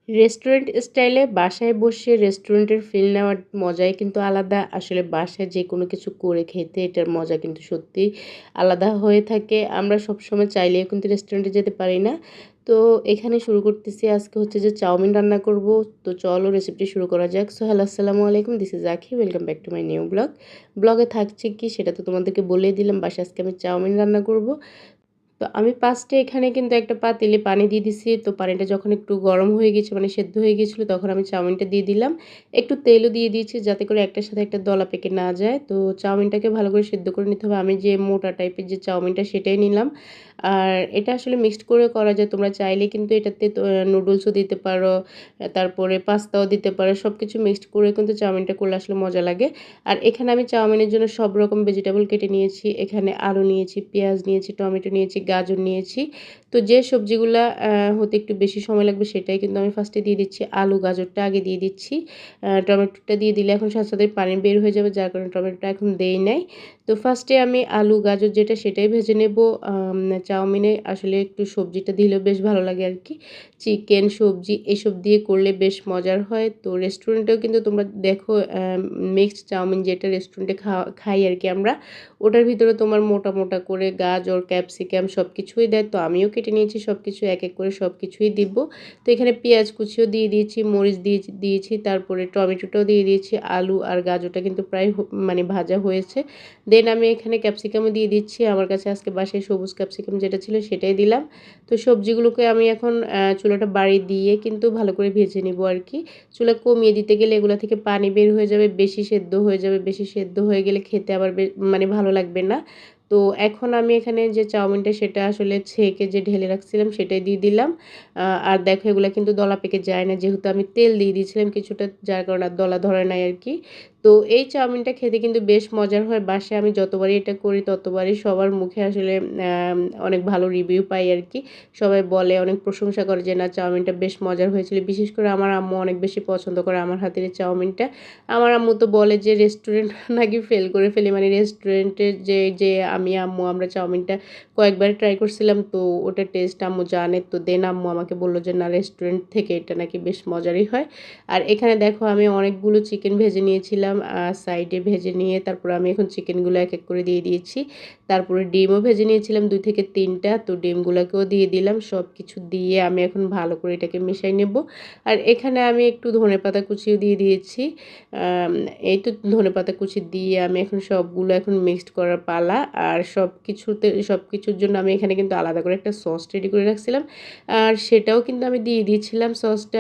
Restaurant স্টাইলে বাসায় বসে রেস্টুরেন্টের ফিল নেওয়ার মজাই কিন্তু আলাদা। আসলে বাসায় যেকোনো কিছু করে খেতে এটার মজা কিন্তু সত্যিই আলাদা হয়ে থাকে। আমরা সবসময় চাইলেও কিন্তু রেস্টুরেন্টে যেতে পারি না। তো এখানে শুরু করতেছি আজকে হচ্ছে যে চাউমিন রান্না করব। তো চলো রেসিপিটি শুরু করা যাক। সো হ্যালো আসসালামু আলাইকুম। দিস ইজ আখি। Welcome back to my new blog. ব্লগে থাকছে কি সেটা তো তোমাদেরকে বলেই দিলাম। বাসায় আজকে আমি চাউমিন রান্না করব। তো আমি ফার্স্টে এখানে কিন্তু একটা পাতিলে পানি দিয়ে দিছি। তো পানিটা যখন একটু গরম হয়ে গেছে মানে সেদ্ধ হয়ে গিয়েছিল তখন আমি চাউমিনটা দিয়ে দিলাম। একটু তেলও দিয়ে দিয়েছি যাতে করে একটার সাথে একটা দলা পেকে না যায়। তো চাউমিনটাকে ভালো করে সেদ্ধ করে নিতে হবে। আমি যে মোটা টাইপের যে চাউমিনটা সেটাই নিলাম। আর এটা আসলে মিক্সড করে করা যায়। তোমরা চাইলে কিন্তু এটাতে তো নুডলসও দিতে পারো, তারপরে পাস্তাও দিতে পারো। সবকিছু মিক্সড করে কিন্তু চাউমিনটা করলে আসলে মজা লাগে। আর এখানে আমি চাউমিনের জন্য সব রকম ভেজিটেবল কেটে নিয়েছি। এখানে আলু নিয়েছি, পেঁয়াজ নিয়েছি, টমেটো নিয়েছি, গাজর নিয়েছি। তো যে সবজিগুলা হতে একটু বেশি সময় লাগবে সেটাই কিন্তু আমি ফার্স্টে দিয়ে দিচ্ছি। আলু, গাজরটা আগে দিয়ে দিচ্ছি। টমেটোটা দিয়ে দিলে এখন সাথে, সাথে পানি বের হয়ে যাবে যার কারণে টমেটোটা এখন দেই নাই। তো ফার্স্টে আমি আলু, গাজর যেটা সেটাই ভেজে নেব। চাউমিনে আসলে একটু সবজিটা দিলেও বেশ ভালো লাগে আরকি। চিকেন, সবজি এসব দিয়ে করলে বেশ মজার হয়। তো রেস্টুরেন্টেও কিন্তু তোমরা দেখো মিক্সড চাউমিন যেটা রেস্টুরেন্টে খাই আরকি আমরা। ওটার ভিতরে তোমার মোটা, মোটা করে গাজর, ক্যাপসিকাম সবকিছুই দেয়। তো আমিও কেটে নিয়েছি সবকিছু এক, এক করে সবকিছুই দিব। তো এখানে পেঁয়াজ কুচিও দিয়ে দিয়েছি, মরিচ দিয়েছি, তারপরে টমেটোটাও দিয়ে দিয়েছি। আলু আর গাজরটা কিন্তু প্রায় মানে ভাজা হয়েছে। দেন আমি এখানে ক্যাপসিকামও দিয়ে দিচ্ছি। আমার কাছে আজকে বাসায় সবুজ ক্যাপসিকাম যেটা ছিল সেটাই দিলাম। তো সবজিগুলোকে আমি এখন চুলাটা বাড়িয়ে দিয়ে কিন্তু ভালো করে ভেজে নিব আরকি। চুলা কমিয়ে দিতে গেলে এগুলা থেকে পানি বের হয়ে যাবে, বেশি সেদ্ধ হয়ে যাবে। বেশি সেদ্ধ হয়ে গেলে খেতে আবার মানে ভালো লাগবে না। তো এখন আমি এখানে যে চাউমিনটা সেটা আসলে ছেঁকে যে ঢেলে রাখছিলাম সেটাই দিয়ে দিলাম। আর দেখো এগুলা কিন্তু দলা পেকে যায় না যেহেতু আমি তেল দিয়ে দিয়েছিলাম কিছুটা যার কারণে আর দলা ধরে নাই আরকি। তো এই চাউমিনটা খেতে কিন্তু বেশ মজার হয়। বাসায় আমি যতবারই এটা করি ততবারই সবার মুখে আসলে অনেক ভালো রিভিউ পাই আরকি। সবাই বলে অনেক প্রশংসা করে যে না চাউমিনটা বেশ মজার হয়েছিল। বিশেষ করে আমার আম্মু অনেক বেশি পছন্দ করে আমার হাতের এই চাউমিনটা। আমার আম্মু তো বলে যে রেস্টুরেন্ট নাকি ফেল করে ফেলি। মানে রেস্টুরেন্টের যে আমি আম্মু আমরা চাউমিনটা কয়েকবার ট্রাই করছিলাম তো ওটার টেস্ট আম্মু জানে। তো দেন আম্মু আমাকে বলল যে না রেস্টুরেন্ট থেকে এটা নাকি বেশ মজারই হয়। আর এখানে দেখো আমি অনেকগুলো চিকেন ভেজে নিয়েছিলাম। সাইডে ভেজে নিয়ে তারপর আমি এখন চিকেনগুলো এক, এক করে দিয়ে দিয়েছি। তারপরে ডিমও ভেজে নিয়েছিলাম ২ থেকে ৩ টা। তো ডিমগুলাকেও দিয়ে দিলাম। সবকিছু দিয়ে আমি এখন ভালো করে এটাকে মিশাই নেব। আর এখানে আমি একটু ধনেপাতা কুচিও দিয়ে দিয়েছি। আম এই তো ধনেপাতা কুচি দিয়ে আমি এখন সবগুলো এখন মিক্সড করার পালা। আর সবকিছুর জন্য আমি এখানে কিন্তু আলাদা করে একটা সস রেডি করে রাখছিলাম। আর সেটাও কিন্তু আমি দিয়ে দিয়েছিলাম সসটা।